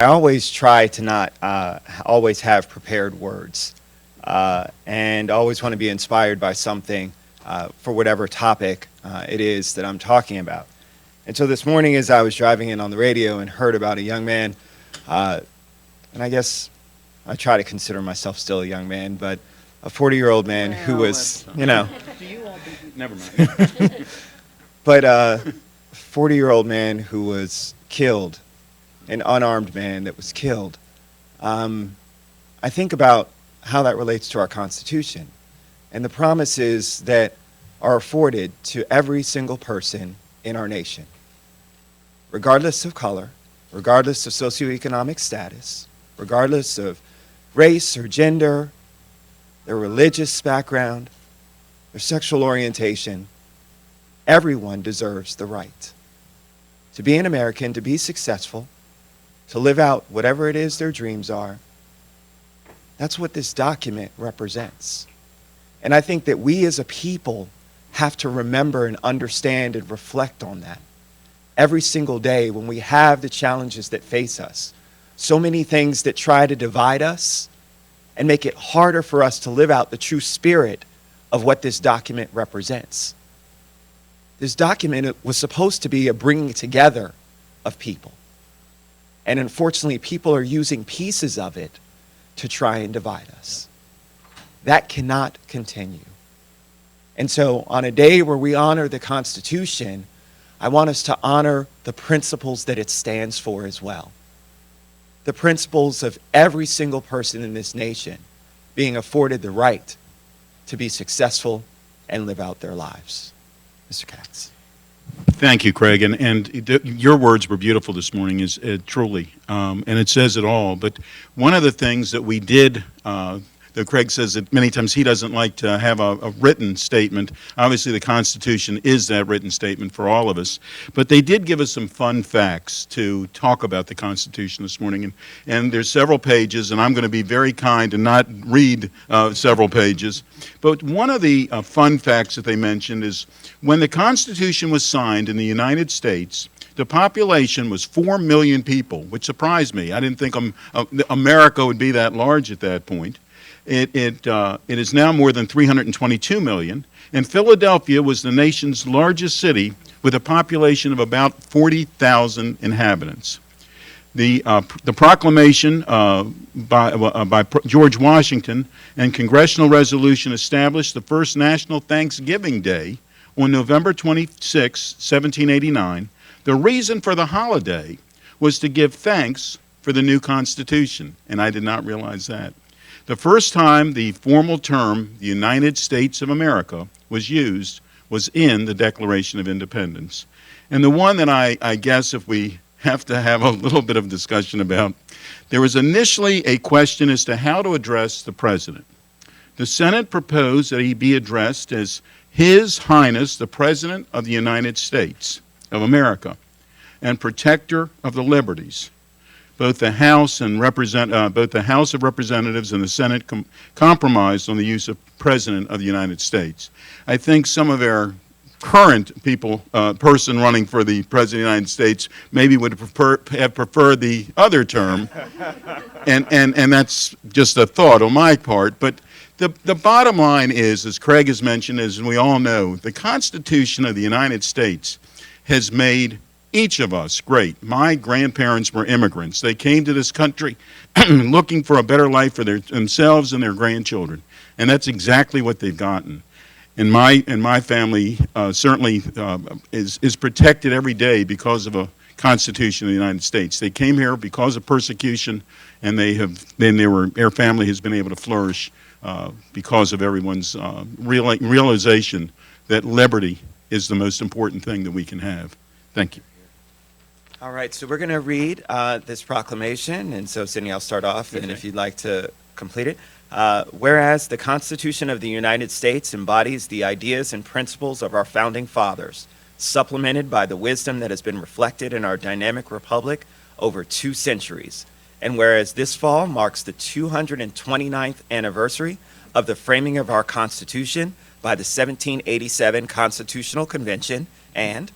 I always try to not always have prepared words and always want to be inspired by something for whatever topic it is that I'm talking about. And so this morning, as I was driving in on the radio and heard about a young man, and I guess I try to consider myself still a young man, but a 40-year-old man who was, Do you all never mind. but a 40-year-old man who was killed, an unarmed man that was killed. I think about how that relates to our Constitution and the promises that are afforded to every single person in our nation, regardless of color, regardless of socioeconomic status, regardless of race or gender, their religious background, their sexual orientation. Everyone deserves the right to be an American, to be successful, to live out whatever it is their dreams are. That's what this document represents. And I think that we as a people have to remember and understand and reflect on that every single day when we have the challenges that face us. So many things that try to divide us and make it harder for us to live out the true spirit of what this document represents. This document was supposed to be a bringing together of people. And unfortunately, people are using pieces of it to try and divide us. That cannot continue. And so on a day where we honor the Constitution, I want us to honor the principles that it stands for as well. The principles of every single person in this nation being afforded the right to be successful and live out their lives. Mr. Katz. Thank you, Craig. And your words were beautiful this morning, is truly, and it says it all. But one of the things that we did, though Craig says that many times he doesn't like to have a written statement. Obviously, the Constitution is that written statement for all of us. But they did give us some fun facts to talk about the Constitution this morning. And there's several pages, and I'm going to be very kind and not read several pages. But one of the fun facts that they mentioned is when the Constitution was signed in the United States, the population was 4 million people, which surprised me. I didn't think America would be that large at that point. It is now more than 322 million, and Philadelphia was the nation's largest city with a population of about 40,000 inhabitants. The proclamation by George Washington and congressional resolution established the first National Thanksgiving Day on November 26, 1789. The reason for the holiday was to give thanks for the new Constitution, and I did not realize that. The first time the formal term, the United States of America, was used was in the Declaration of Independence. And the one that I guess if we have to have a little bit of discussion about, there was initially a question as to how to address the President. The Senate proposed that he be addressed as His Highness, the President of the United States of America, and Protector of the Liberties. Both the House of Representatives and the Senate compromised on the use of President of the United States. I think some of our current person running for the President of the United States maybe would have preferred the other term, and that's just a thought on my part. But the bottom line is, as Craig has mentioned, as we all know, the Constitution of the United States has made each of us great. My grandparents were immigrants. They came to this country looking for a better life for themselves and their grandchildren, and that's exactly what they've gotten. And my family certainly is protected every day because of a Constitution of the United States. They came here because of persecution, and their family has been able to flourish because of everyone's realization that liberty is the most important thing that we can have. Thank you. All right, so we're going to read this proclamation, and so Sidney, I'll start off, and if you'd like to complete it. Whereas the Constitution of the United States embodies the ideas and principles of our founding fathers, supplemented by the wisdom that has been reflected in our dynamic republic over 2 centuries. And whereas this fall marks the 229th anniversary of the framing of our Constitution by the 1787 Constitutional Convention, and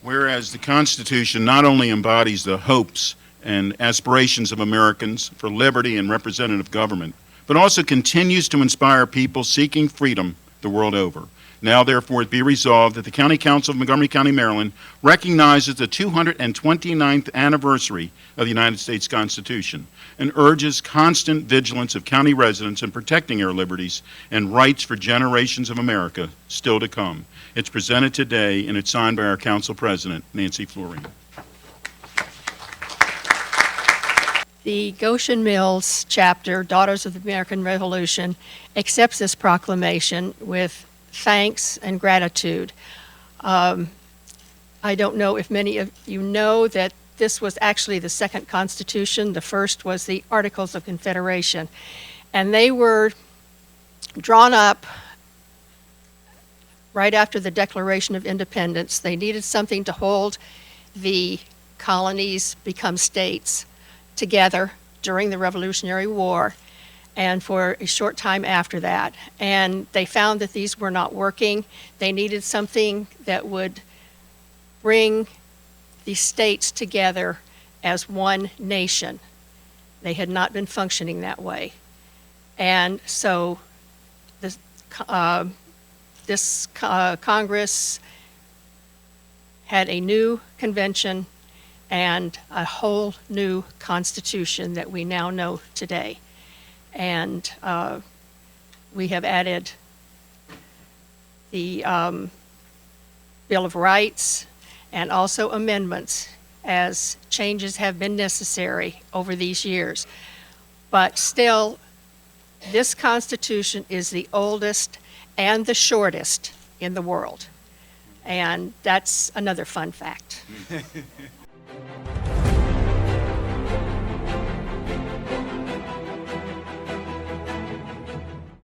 whereas the Constitution not only embodies the hopes and aspirations of Americans for liberty and representative government, but also continues to inspire people seeking freedom the world over. Now, therefore, it be resolved that the County Council of Montgomery County, Maryland, recognizes the 229th anniversary of the United States Constitution and urges constant vigilance of county residents in protecting our liberties and rights for generations of America still to come. It's presented today, and it's signed by our Council President, Nancy Florine. The Goshen Mills chapter, Daughters of the American Revolution, accepts this proclamation with thanks and gratitude. I don't know if many of you know that this was actually the second Constitution. The first was the Articles of Confederation, and they were drawn up right after the Declaration of Independence. They needed something to hold the colonies become states together during the Revolutionary War and for a short time after that. And they found that these were not working. They needed something that would bring the states together as one nation. They had not been functioning that way. And so this Congress had a new convention and a whole new constitution that we now know today. And we have added the Bill of Rights and also amendments as changes have been necessary over these years. But still, this Constitution is the oldest and the shortest in the world. And that's another fun fact.